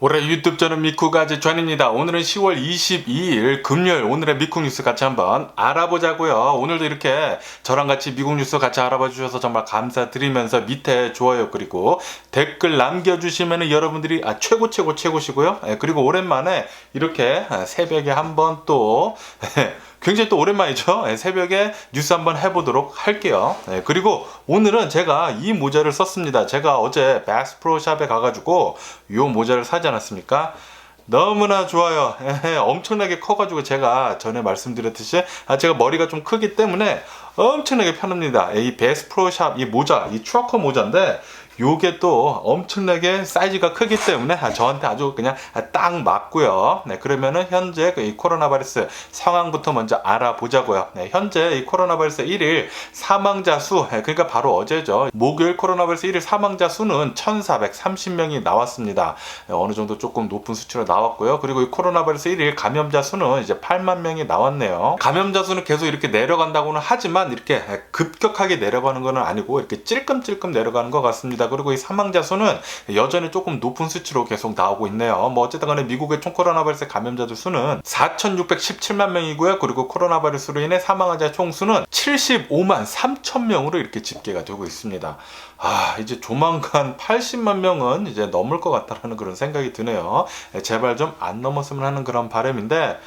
올해 유튜브 저는 미쿠가즈 전입니다. 오늘은 10월 22일 금요일 오늘의 미국 뉴스 같이 한번 알아보자고요. 오늘도 이렇게 저랑 같이 미국 뉴스 같이 알아봐 주셔서 정말 감사드리면서 밑에 좋아요 그리고 댓글 남겨주시면 여러분들이 최고시고요. 그리고 오랜만에 이렇게 새벽에 한번 또 굉장히 또 오랜만이죠. 새벽에 뉴스 한번 해보도록 할게요. 그리고 오늘은 제가 이 모자를 썼습니다. 제가 어제 베스 프로 샵에 가가지고 이 모자를 사지 않았습니까? 너무나 좋아요. 엄청나게 커가지고 제가 전에 말씀드렸듯이 제가 머리가 좀 크기 때문에 엄청나게 편합니다. 이 베스 프로 샵 이 모자, 이 추어커 모자인데 요게 또 엄청나게 사이즈가 크기 때문에 저한테 아주 그냥 딱 맞고요. 그러면은 현재 이 코로나 바이러스 상황부터 먼저 알아보자고요. 현재 이 코로나 바이러스 1일 사망자 수, 그러니까 바로 어제죠. 목요일 코로나 바이러스 1일 사망자 수는 1,430명이 나왔습니다. 어느 정도 조금 높은 수치로 나왔고요. 그리고 이 코로나 바이러스 1일 감염자 수는 이제 8만 명이 나왔네요. 감염자 수는 계속 이렇게 내려간다고는 하지만 이렇게 급격하게 내려가는 건 아니고 이렇게 찔끔찔끔 내려가는 것 같습니다. 그리고 이 사망자 수는 여전히 조금 높은 수치로 계속 나오고 있네요. 뭐 어쨌든 간에 미국의 총 코로나 바이러스 감염자들 수는 4,617만 명이고요. 그리고 코로나 바이러스로 인해 사망자 총 수는 75만 3천 명으로 이렇게 집계가 되고 있습니다. 이제 조만간 80만 명은 이제 넘을 것 같다라는 그런 생각이 드네요. 제발 좀 안 넘었으면 하는 그런 바람인데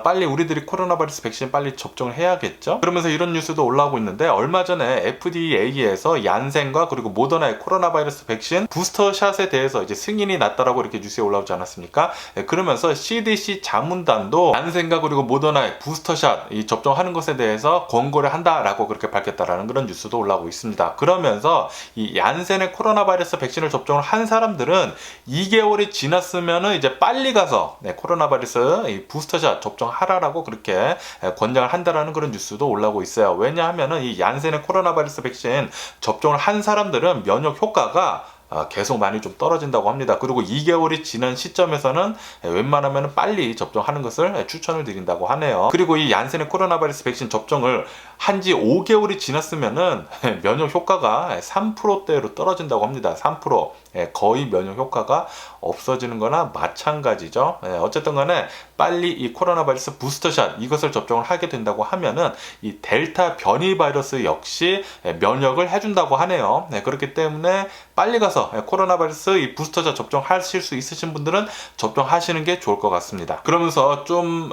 빨리 우리들이 코로나 바이러스 백신 빨리 접종을 해야겠죠. 그러면서 이런 뉴스도 올라오고 있는데 얼마 전에 FDA에서 얀센과 그리고 모더나의 코로나 바이러스 백신 부스터샷에 대해서 이제 승인이 났다라고 이렇게 뉴스에 올라오지 않았습니까? 그러면서 CDC 자문단도 얀센과 그리고 모더나의 부스터샷 이 접종하는 것에 대해서 권고를 한다라고 그렇게 밝혔다라는 그런 뉴스도 올라오고 있습니다. 그러면서 이 얀센의 코로나 바이러스 백신을 접종을 한 사람들은 2개월이 지났으면은 이제 빨리 가서 코로나 바이러스 이 부스터샷 접종하라라고 그렇게 권장을 한다라는 그런 뉴스도 올라오고 있어요. 왜냐하면은 이 얀센의 코로나 바이러스 백신 접종을 한 사람들은 면역 효과가 계속 많이 좀 떨어진다고 합니다. 그리고 2개월이 지난 시점에서는 웬만하면 빨리 접종하는 것을 추천을 드린다고 하네요. 그리고 이 얀센의 코로나 바이러스 백신 접종을 한 지 5개월이 지났으면은 면역 효과가 3%대로 떨어진다고 합니다. 3%. 거의 면역 효과가 없어지는 거나 마찬가지죠. 어쨌든 간에 빨리 이 코로나 바이러스 부스터샷 이것을 접종을 하게 된다고 하면은 이 델타 변이 바이러스 역시 면역을 해준다고 하네요. 그렇기 때문에 빨리 가서 코로나 바이러스 이 부스터샷 접종하실 수 있으신 분들은 접종하시는 게 좋을 것 같습니다. 그러면서 좀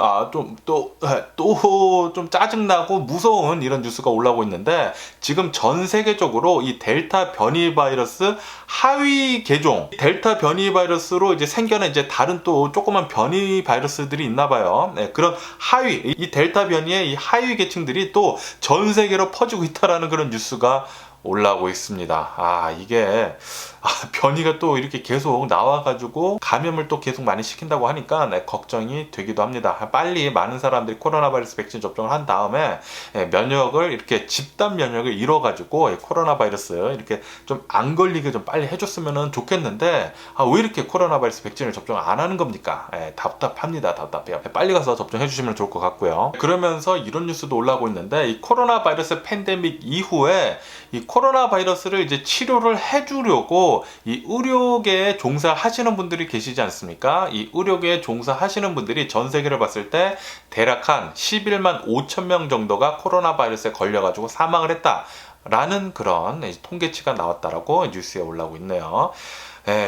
짜증나고 무서운 이런 뉴스가 올라오고 있는데 지금 전 세계적으로 이 델타 변이 바이러스 하위 계종 델타 변이 바이러스로 이제 생겨난 이제 다른 또 조그만 변이 바이러스들이 있나 봐요. 그런 하위 이 델타 변이의 이 하위 계층들이 또 전 세계로 퍼지고 있다라는 그런 뉴스가 올라오고 있습니다. 이게 변이가 또 이렇게 계속 나와가지고 감염을 또 계속 많이 시킨다고 하니까 걱정이 되기도 합니다. 빨리 많은 사람들이 코로나 바이러스 백신 접종을 한 다음에 면역을 이렇게 집단 면역을 이뤄가지고 코로나 바이러스 이렇게 좀 안 걸리게 좀 빨리 해줬으면 좋겠는데 왜 이렇게 코로나 바이러스 백신을 접종 안 하는 겁니까? 답답합니다. 답답해요. 빨리 가서 접종해 주시면 좋을 것 같고요. 그러면서 이런 뉴스도 올라오고 있는데 이 코로나 바이러스 팬데믹 이후에 이 코로나 바이러스를 이제 치료를 해주려고 이 의료계에 종사하시는 분들이 계시지 않습니까? 이 의료계에 종사하시는 분들이 전 세계를 봤을 때 대략 한 11만 5천 명 정도가 코로나 바이러스에 걸려가지고 사망을 했다라는 그런 통계치가 나왔다라고 뉴스에 올라오고 있네요.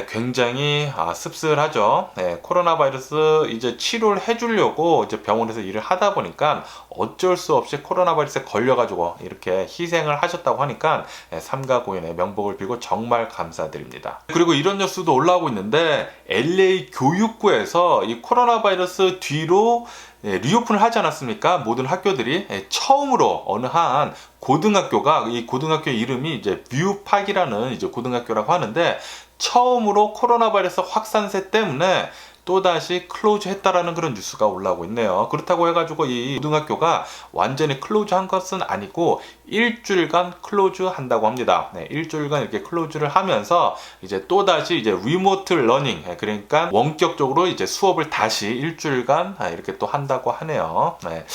굉장히 씁쓸하죠. 코로나 바이러스 이제 치료를 해주려고 이제 병원에서 일을 하다 보니까 어쩔 수 없이 코로나 바이러스에 걸려가지고 이렇게 희생을 하셨다고 하니까 삼가 고인의 명복을 빌고 정말 감사드립니다. 그리고 이런 뉴스도 올라오고 있는데 LA 교육부에서 이 코로나 바이러스 뒤로 리오픈을 하지 않았습니까? 모든 학교들이 처음으로 어느 한 고등학교가 이 고등학교 이름이 이제 뷰팍이라는 이제 고등학교라고 하는데 처음으로 코로나 바이러스 확산세 때문에 또다시 클로즈 했다라는 그런 뉴스가 올라오고 있네요. 그렇다고 해가지고 이 고등학교가 완전히 클로즈 한 것은 아니고 일주일간 클로즈 한다고 합니다. 네, 일주일간 이렇게 클로즈를 하면서 이제 또다시 이제 리모트 러닝, 그러니까 원격적으로 이제 수업을 다시 일주일간 이렇게 또 한다고 하네요. 네.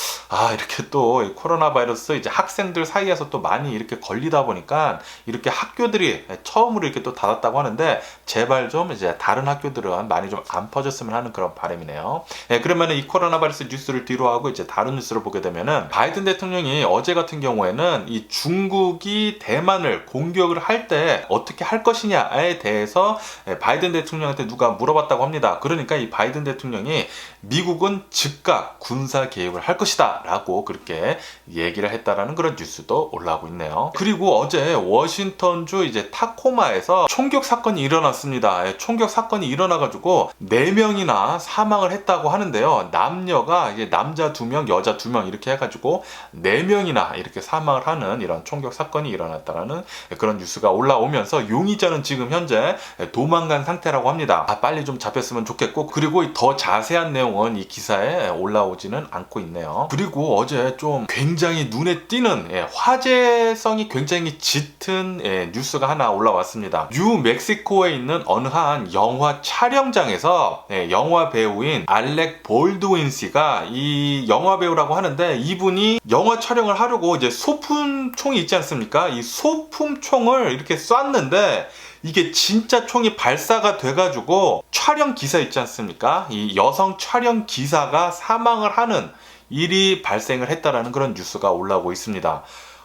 이렇게 또 코로나 바이러스 이제 학생들 사이에서 또 많이 이렇게 걸리다 보니까 이렇게 학교들이 처음으로 이렇게 또 닫았다고 하는데 제발 좀 이제 다른 학교들은 많이 좀 안 퍼졌으면 하는 그런 바람이네요. 네, 그러면은 이 코로나 바이러스 뉴스를 뒤로 하고 이제 다른 뉴스를 보게 되면은 바이든 대통령이 어제 같은 경우에는 이 중국이 대만을 공격을 할 때 어떻게 할 것이냐에 대해서 바이든 대통령한테 누가 물어봤다고 합니다. 그러니까 이 바이든 대통령이 미국은 즉각 군사 개입을 할 것이다 라고 그렇게 얘기를 했다라는 그런 뉴스도 올라오고 있네요. 그리고 어제 워싱턴주 이제 타코마에서 총격 사건이 일어났습니다. 총격 사건이 일어나가지고 4명이나 사망을 했다고 하는데요. 남녀가 이제 남자 2명, 여자 2명 이렇게 해가지고 4명이나 이렇게 사망을 하는 이런 총격 사건이 일어났다라는 그런 뉴스가 올라오면서 용의자는 지금 현재 도망간 상태라고 합니다. 빨리 좀 잡혔으면 좋겠고, 그리고 더 자세한 내용은 이 기사에 올라오지는 않고 있네요. 그리고 어제 좀 굉장히 눈에 띄는 화제성이 굉장히 짙은 뉴스가 하나 올라왔습니다. 뉴멕시코에 있는 어느 한 영화 촬영장에서 영화 배우인 알렉 볼드윈 씨가, 이 영화 배우라고 하는데 이분이 영화 촬영을 하려고 이제 소품총이 있지 않습니까? 이 소품총을 이렇게 쐈는데 이게 진짜 총이 발사가 돼가지고 촬영 기사 있지 않습니까? 이 여성 촬영 기사가 사망을 하는 일이 발생을 했다라는 그런 뉴스가 올라오고 있습니다.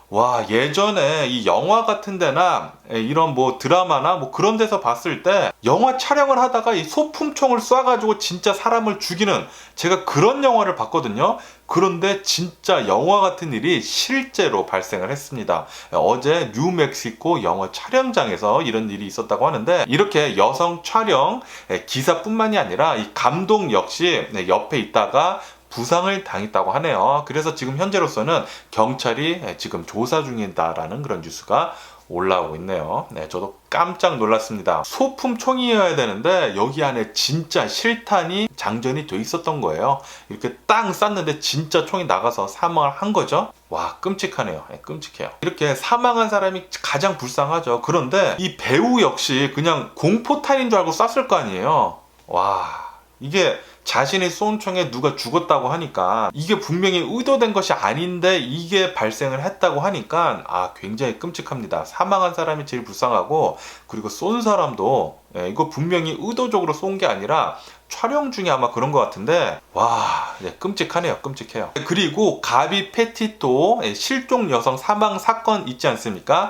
와, 예전에 이 영화 같은 데나 이런 뭐 드라마나 뭐 그런 데서 봤을 때 영화 촬영을 하다가 이 소품총을 쏴가지고 진짜 사람을 죽이는, 제가 그런 영화를 봤거든요. 그런데 진짜 영화 같은 일이 실제로 발생을 했습니다. 어제 뉴멕시코 영화 촬영장에서 이런 일이 있었다고 하는데, 이렇게 여성 촬영 기사뿐만이 아니라 이 감독 역시 옆에 있다가 부상을 당했다고 하네요. 그래서 지금 현재로서는 경찰이 지금 조사 중이다라는 그런 뉴스가 올라오고 있네요. 네, 저도 깜짝 놀랐습니다. 소품총이어야 되는데 여기 안에 진짜 실탄이 장전이 돼 있었던 거예요. 이렇게 땅 쐈는데 진짜 총이 나가서 사망을 한 거죠. 와, 끔찍하네요. 끔찍해요. 이렇게 사망한 사람이 가장 불쌍하죠. 그런데 이 배우 역시 그냥 공포탄인 줄 알고 쐈을 거 아니에요. 와, 이게 자신이 쏜 총에 누가 죽었다고 하니까, 이게 분명히 의도된 것이 아닌데 이게 발생을 했다고 하니까 굉장히 끔찍합니다. 사망한 사람이 제일 불쌍하고, 그리고 쏜 사람도 이거 분명히 의도적으로 쏜 게 아니라 촬영 중에 아마 그런 것 같은데, 와, 끔찍하네요. 끔찍해요. 그리고 가비 페티토 실종 여성 사망 사건 있지 않습니까?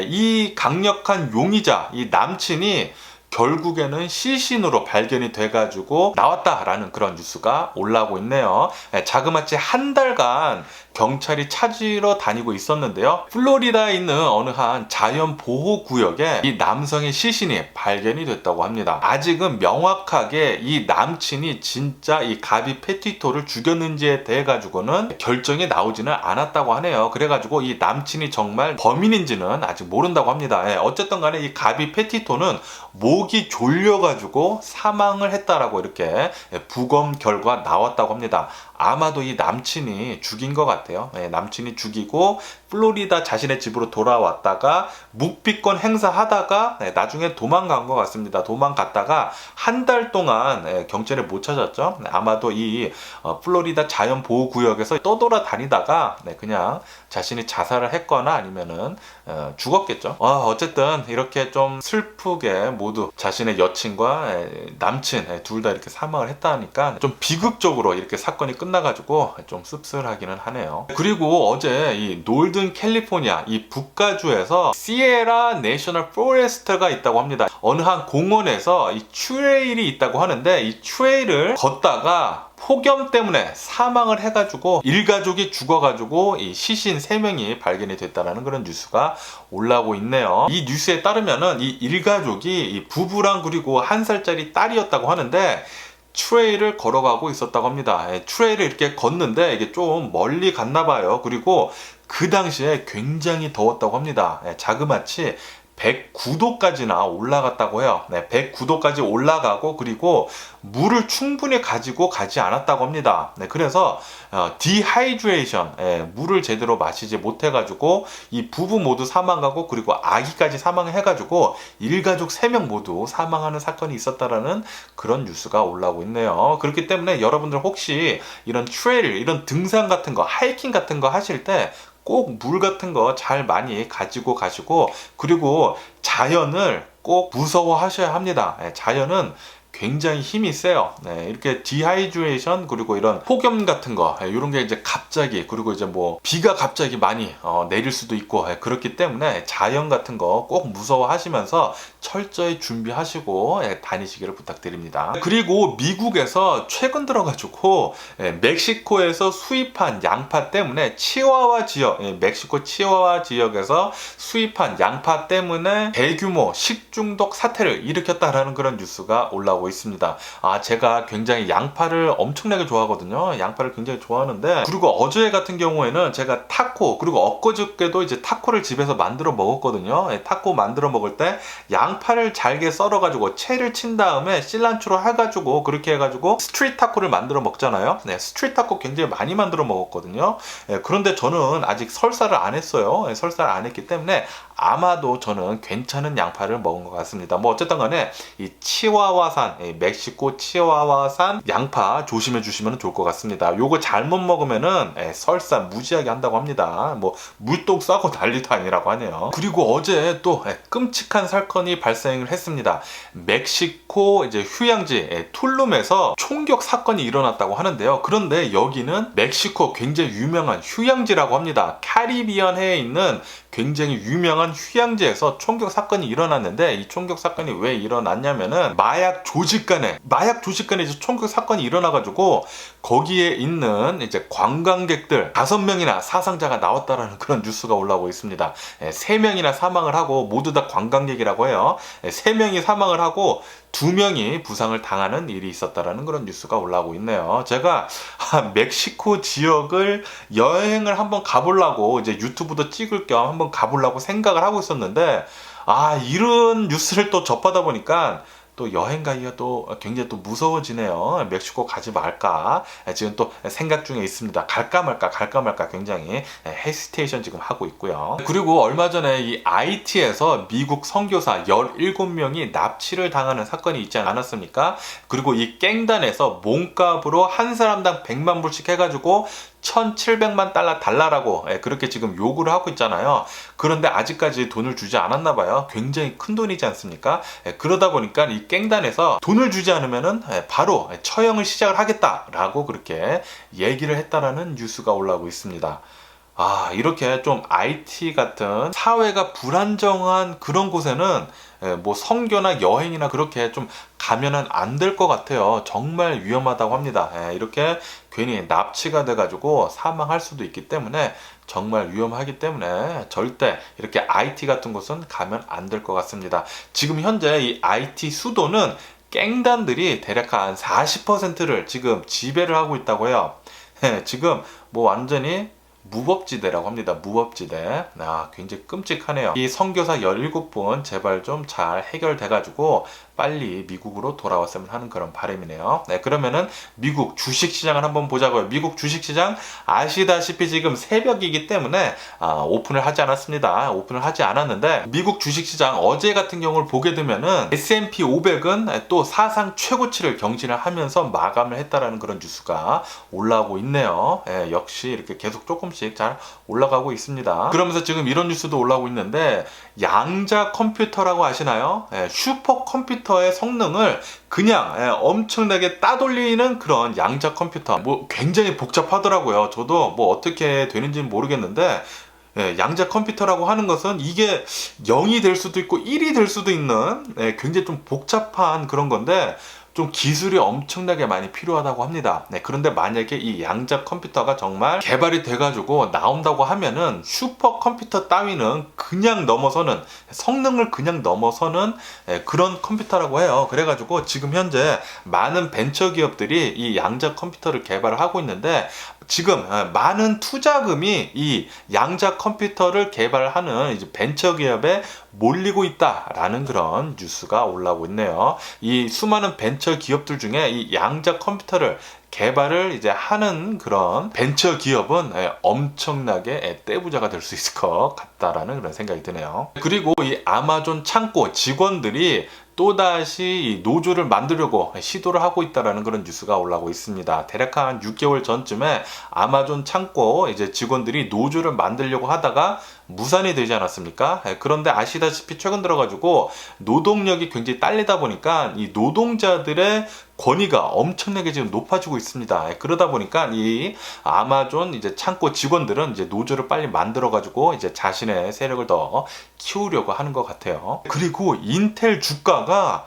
이 강력한 용의자, 이 남친이 결국에는 시신으로 발견이 돼가지고 나왔다라는 그런 뉴스가 올라오고 있네요. 자그마치 한 달간 경찰이 찾으러 다니고 있었는데요. 플로리다에 있는 어느 한 자연보호구역에 이 남성의 시신이 발견이 됐다고 합니다. 아직은 명확하게 이 남친이 진짜 이 가비 페티토를 죽였는지에 대해 가지고는 결정이 나오지는 않았다고 하네요. 그래가지고 이 남친이 정말 범인인지는 아직 모른다고 합니다. 어쨌든 간에 이 가비 페티토는 목이 졸려가지고 사망을 했다라고 이렇게 부검 결과 나왔다고 합니다. 아마도 이 남친이 죽인 것 같아요. 남친이 죽이고 플로리다 자신의 집으로 돌아왔다가 묵비권 행사하다가 나중에 도망간 것 같습니다. 도망갔다가 한 달 동안 경찰에 못 찾았죠. 아마도 이 플로리다 자연보호구역에서 떠돌아다니다가 그냥 자신이 자살을 했거나 아니면은 죽었겠죠. 어쨌든 이렇게 좀 슬프게 모두 자신의 여친과 남친 둘 다 이렇게 사망을 했다니까 좀 비극적으로 이렇게 사건이 끝나가지고 좀 씁쓸하기는 하네요. 그리고 어제 이 놀든 캘리포니아 이 북가주에서 시에라 내셔널 포레스트가 있다고 합니다. 어느 한 공원에서 이 트레일이 있다고 하는데, 이 트레일을 걷다가 폭염 때문에 사망을 해가지고 일가족이 죽어가지고 이 시신 3명이 발견이 됐다는 그런 뉴스가 올라오고 있네요. 이 뉴스에 따르면은 이 일가족이 이 부부랑 그리고 1살짜리 딸이었다고 하는데, 트레일을 걸어가고 있었다고 합니다. 트레일을 이렇게 걷는데 이게 좀 멀리 갔나 봐요. 그리고 그 당시에 굉장히 더웠다고 합니다. 자그마치 109도까지나 올라갔다고 해요. 네, 109도까지 올라가고 그리고 물을 충분히 가지고 가지 않았다고 합니다. 네, 그래서 디하이드레이션, 물을 제대로 마시지 못해가지고 이 부부 모두 사망하고 그리고 아기까지 사망해가지고 일가족 3명 모두 사망하는 사건이 있었다라는 그런 뉴스가 올라오고 있네요. 그렇기 때문에 여러분들 혹시 이런 트레일, 이런 등산 같은 거, 하이킹 같은 거 하실 때 꼭 물 같은 거 잘 많이 가지고 가시고 그리고 자연을 꼭 무서워하셔야 합니다. 자연은 굉장히 힘이 세요. 네, 이렇게 디하이드레이션 그리고 이런 폭염 같은 거 이런 게 이제 갑자기 그리고 이제 뭐 비가 갑자기 많이 내릴 수도 있고 그렇기 때문에 자연 같은 거 꼭 무서워하시면서 철저히 준비하시고 다니시기를 부탁드립니다. 그리고 미국에서 최근 들어가지고 멕시코에서 수입한 양파 때문에 치와와 지역, 멕시코 치와와 지역에서 수입한 양파 때문에 대규모 식중독 사태를 일으켰다라는 그런 뉴스가 올라오고 있습니다. 제가 굉장히 양파를 엄청나게 좋아하거든요. 양파를 굉장히 좋아하는데 그리고 어제 같은 경우에는 제가 타코 그리고 엊그저께도 이제 타코를 집에서 만들어 먹었거든요. 타코 만들어 먹을 때 양파를 잘게 썰어 가지고 채를 친 다음에 실란초로 해가지고 그렇게 해가지고 스트리트 타코를 만들어 먹잖아요. 네, 스트리트 타코 굉장히 많이 만들어 먹었거든요. 그런데 저는 아직 설사를 안 했어요. 설사를 안 했기 때문에 아마도 저는 괜찮은 양파를 먹은 것 같습니다. 뭐 어쨌든 간에 이 치와와산, 멕시코 치와와산 양파 조심해 주시면 좋을 것 같습니다. 요거 잘못 먹으면은 설사 무지하게 한다고 합니다. 뭐 물독 싸고 난리도 아니라고 하네요. 그리고 어제 또 끔찍한 사건이 발생을 했습니다. 멕시코 이제 휴양지 툴룸에서 총격 사건이 일어났다고 하는데요. 그런데 여기는 멕시코 굉장히 유명한 휴양지라고 합니다. 카리비안해에 있는 굉장히 유명한 휴양지에서 총격 사건이 일어났는데 이 총격 사건이 왜 일어났냐면은 마약 조직 간에 이제 총격 사건이 일어나가지고 거기에 있는 이제 관광객들 5명이나 사상자가 나왔다라는 그런 뉴스가 올라오고 있습니다. 3명이나 사망을 하고 모두 다 관광객이라고 해요. 3명이 사망을 하고 2명이 부상을 당하는 일이 있었다라는 그런 뉴스가 올라오고 있네요. 제가 멕시코 지역을 여행을 한번 가보려고 이제 유튜브도 찍을 겸 한번 가보려고 생각을 하고 있었는데 이런 뉴스를 또 접하다 보니까 또 여행 가기가 또 굉장히 또 무서워지네요. 멕시코 가지 말까 지금 또 생각 중에 있습니다. 갈까 말까 굉장히 헤시테이션 지금 하고 있고요. 그리고 얼마 전에 이 IT에서 미국 선교사 17명이 납치를 당하는 사건이 있지 않았습니까? 그리고 이 깽단에서 몸값으로 한 사람당 100만 불씩 해가지고 1,700만 달러라고 그렇게 지금 요구를 하고 있잖아요. 그런데 아직까지 돈을 주지 않았나 봐요. 굉장히 큰 돈이지 않습니까? 그러다 보니까 이 깽단에서 돈을 주지 않으면은 바로 처형을 시작을 하겠다라고 그렇게 얘기를 했다라는 뉴스가 올라오고 있습니다. 이렇게 좀 IT 같은 사회가 불안정한 그런 곳에는 뭐 선교나 여행이나 그렇게 좀 가면은 안 될 것 같아요. 정말 위험하다고 합니다. 이렇게 괜히 납치가 돼가지고 사망할 수도 있기 때문에 정말 위험하기 때문에 절대 이렇게 IT 같은 곳은 가면 안 될 것 같습니다. 지금 현재 이 IT 수도는 깽단들이 대략 한 40%를 지금 지배를 하고 있다고 해요. 지금 뭐 완전히 무법지대라고 합니다. 무법지대. 굉장히 끔찍하네요. 이 선교사 17분 제발 좀 잘 해결돼가지고 빨리 미국으로 돌아왔으면 하는 그런 바람이네요. 그러면은 미국 주식시장을 한번 보자고요. 미국 주식시장 아시다시피 지금 새벽이기 때문에 오픈을 하지 않았습니다. 오픈을 하지 않았는데 미국 주식시장 어제 같은 경우를 보게 되면은 S&P 500은 또 사상 최고치를 경신을 하면서 마감을 했다라는 그런 뉴스가 올라오고 있네요. 역시 이렇게 계속 조금씩 잘 올라가고 있습니다. 그러면서 지금 이런 뉴스도 올라오고 있는데 양자 컴퓨터라고 아시나요? 슈퍼컴퓨터의 성능을 그냥 엄청나게 따돌리는 그런 양자 컴퓨터. 뭐 굉장히 복잡하더라고요. 저도 뭐 어떻게 되는지는 모르겠는데 양자 컴퓨터라고 하는 것은 이게 0이 될 수도 있고 1이 될 수도 있는 굉장히 좀 복잡한 그런 건데 좀 기술이 엄청나게 많이 필요하다고 합니다. 그런데 만약에 이 양자 컴퓨터가 정말 개발이 돼가지고 나온다고 하면은 슈퍼컴퓨터 따위는 그냥 넘어서는 성능을 그냥 넘어서는 그런 컴퓨터라고 해요. 그래가지고 지금 현재 많은 벤처 기업들이 이 양자 컴퓨터를 개발을 하고 있는데 지금 많은 투자금이 이 양자 컴퓨터를 개발하는 이제 벤처 기업에 몰리고 있다라는 그런 뉴스가 올라오고 있네요. 이 수많은 벤처 기업들 중에 이 양자 컴퓨터를 개발을 이제 하는 그런 벤처 기업은 엄청나게 떼부자가 될 수 있을 것 같다라는 그런 생각이 드네요. 그리고 이 아마존 창고 직원들이 또다시 이 노조를 만들려고 시도를 하고 있다라는 그런 뉴스가 올라오고 있습니다. 대략 한 6개월 전쯤에 아마존 창고 이제 직원들이 노조를 만들려고 하다가 무산이 되지 않았습니까? 그런데 아시다시피 최근 들어가지고 노동력이 굉장히 딸리다 보니까 이 노동자들의 권위가 엄청나게 지금 높아지고 있습니다. 그러다 보니까 이 아마존 이제 창고 직원들은 이제 노조를 빨리 만들어가지고 이제 자신의 세력을 더 키우려고 하는 것 같아요. 그리고 인텔 주가가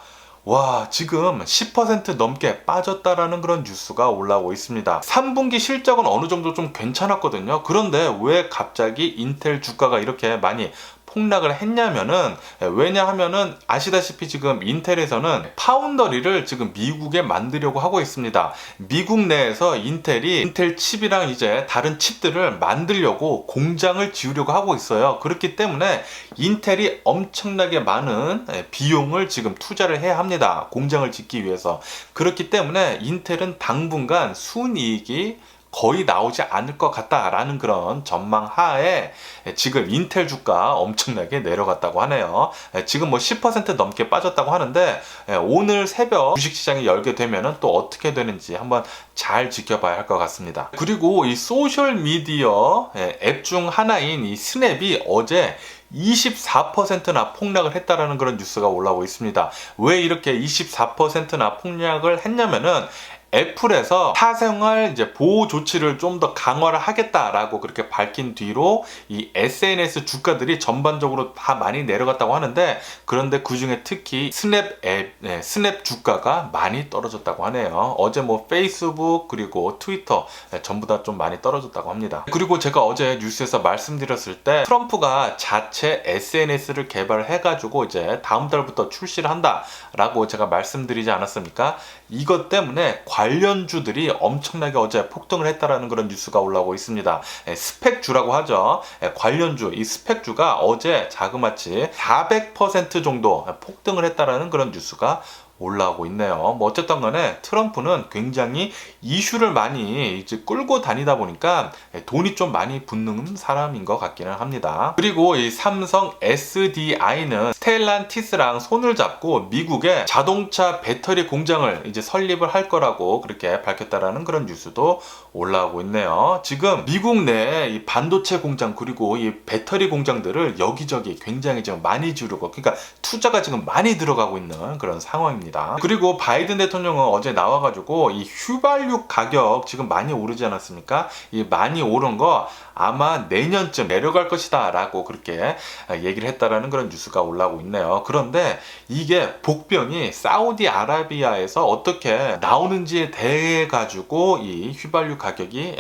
지금 10% 넘게 빠졌다라는 그런 뉴스가 올라오고 있습니다. 3분기 실적은 어느 정도 좀 괜찮았거든요. 그런데 왜 갑자기 인텔 주가가 이렇게 많이 폭락을 했냐면은, 왜냐하면은 아시다시피 지금 인텔에서는 파운더리를 지금 미국에 만들려고 하고 있습니다. 미국 내에서 인텔이 인텔 칩이랑 이제 다른 칩들을 만들려고 공장을 지으려고 하고 있어요. 그렇기 때문에 인텔이 엄청나게 많은 비용을 지금 투자를 해야 합니다. 공장을 짓기 위해서. 그렇기 때문에 인텔은 당분간 순이익이 거의 나오지 않을 것 같다라는 그런 전망 하에 지금 인텔 주가 엄청나게 내려갔다고 하네요. 지금 뭐 10% 넘게 빠졌다고 하는데 오늘 새벽 주식시장이 열게 되면 또 어떻게 되는지 한번 잘 지켜봐야 할 것 같습니다. 그리고 이 소셜미디어 앱 중 하나인 이 스냅이 어제 24%나 폭락을 했다라는 그런 뉴스가 올라오고 있습니다. 왜 이렇게 24%나 폭락을 했냐면은 애플에서 사생활 이제 보호 조치를 좀 더 강화를 하겠다라고 그렇게 밝힌 뒤로 이 SNS 주가들이 전반적으로 다 많이 내려갔다고 하는데, 그런데 그 중에 특히 스냅 앱, 스냅 주가가 많이 떨어졌다고 하네요. 어제 뭐 페이스북 그리고 트위터 전부 다 좀 많이 떨어졌다고 합니다. 그리고 제가 어제 뉴스에서 말씀드렸을 때 트럼프가 자체 SNS를 개발해가지고 이제 다음 달부터 출시를 한다라고 제가 말씀드리지 않았습니까? 이것 때문에 관련주들이 엄청나게 어제 폭등을 했다라는 그런 뉴스가 올라오고 있습니다. 스펙주라고 하죠. 관련주, 이 스펙주가 어제 자그마치 400% 정도 폭등을 했다라는 그런 뉴스가 올라오고 있네요. 뭐 어쨌든 간에 트럼프는 굉장히 이슈를 많이 이제 끌고 다니다 보니까 돈이 좀 많이 붙는 사람인 것 같기는 합니다. 그리고 이 삼성 SDI는 스텔란티스랑 손을 잡고 미국에 자동차 배터리 공장을 이제 설립을 할 거라고 그렇게 밝혔다라는 그런 뉴스도 올라오고 있네요. 지금 미국 내에 이 반도체 공장 그리고 이 배터리 공장들을 여기저기 굉장히 지금 많이 지으려고, 그러니까 투자가 지금 많이 들어가고 있는 그런 상황입니다. 그리고 바이든 대통령은 어제 나와가지고 이 휘발유 가격 지금 많이 오르지 않았습니까? 이 많이 오른 거 아마 내년쯤 내려갈 것이다 라고 그렇게 얘기를 했다라는 그런 뉴스가 올라오고 있네요. 그런데 이게 복병이 사우디아라비아에서 어떻게 나오는지에 대해 가지고 이 휘발유 가격이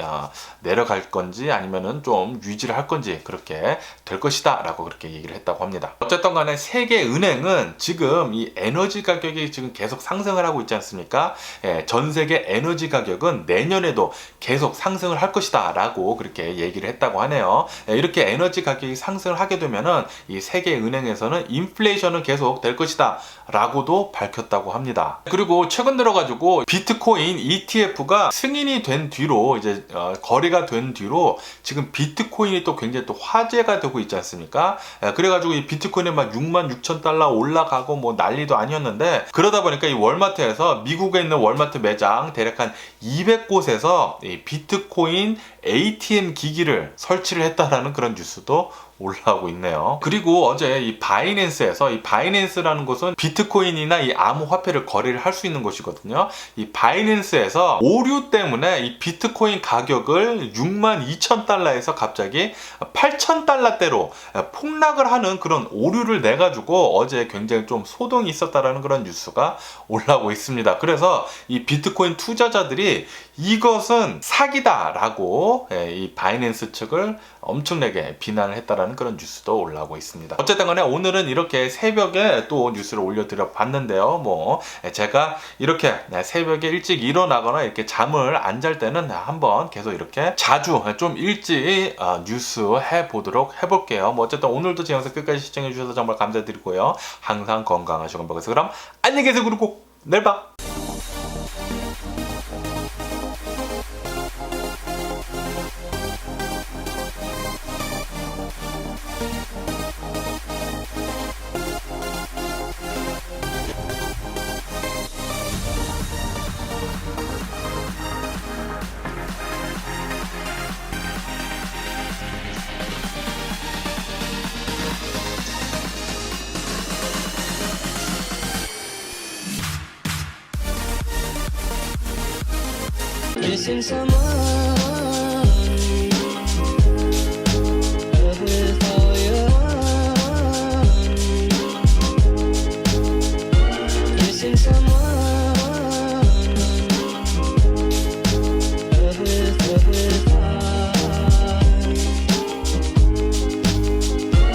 내려갈 건지 아니면은 좀 유지를 할 건지 그렇게 될 것이다 라고 그렇게 얘기를 했다고 합니다. 어쨌든 간에 세계은행은 지금 이 에너지 가격이 지금 계속 상승을 하고 있지 않습니까? 전 세계 에너지 가격은 내년에도 계속 상승을 할 것이다 라고 그렇게 얘기를 했다고 하네요. 이렇게 에너지 가격이 상승을 하게 되면은 이 세계은행에서는 인플레이션은 계속 될 것이다 라고도 밝혔다고 합니다. 그리고 최근 들어가지고 비트코인 ETF가 승인이 된 뒤로 이제 거래가 된 뒤로 지금 비트코인이 또 굉장히 또 화제가 되고 있지 않습니까? 그래가지고 이 비트코인이 막 66,000달러 올라가고 뭐 난리도 아니었는데, 그러다 보니까 이 월마트에서 미국에 있는 월마트 매장 대략 한 200곳에서 이 비트코인 ATM 기기를 설치를 했다라는 그런 뉴스도 올라오고 있네요. 그리고 어제 이 바이낸스에서, 이 바이낸스라는 곳은 비트코인이나 이 암호화폐를 거래를 할 수 있는 곳이거든요. 이 바이낸스에서 오류 때문에 이 비트코인 가격을 62,000달러에서 갑자기 8,000달러대로 폭락을 하는 그런 오류를 내가지고 어제 굉장히 좀 소동이 있었다라는 그런 뉴스가 올라오고 있습니다. 그래서 이 비트코인 투자자들이 이것은 사기다라고 이 바이낸스 측을 엄청나게 비난을 했다라는 관련된 그런 뉴스도 올라오고 있습니다. 어쨌든 간에 오늘은 이렇게 새벽에 또 뉴스를 올려드려 봤는데요. 뭐 제가 이렇게 새벽에 일찍 일어나거나 이렇게 잠을 안 잘 때는 한번 계속 이렇게 자주 좀 일찍 뉴스 해보도록 해볼게요. 뭐 어쨌든 오늘도 제 영상 끝까지 시청해 주셔서 정말 감사드리고요. 항상 건강하시고 건강해서 그럼 안녕히 계세요. 그리고 내일 봐. Missing someone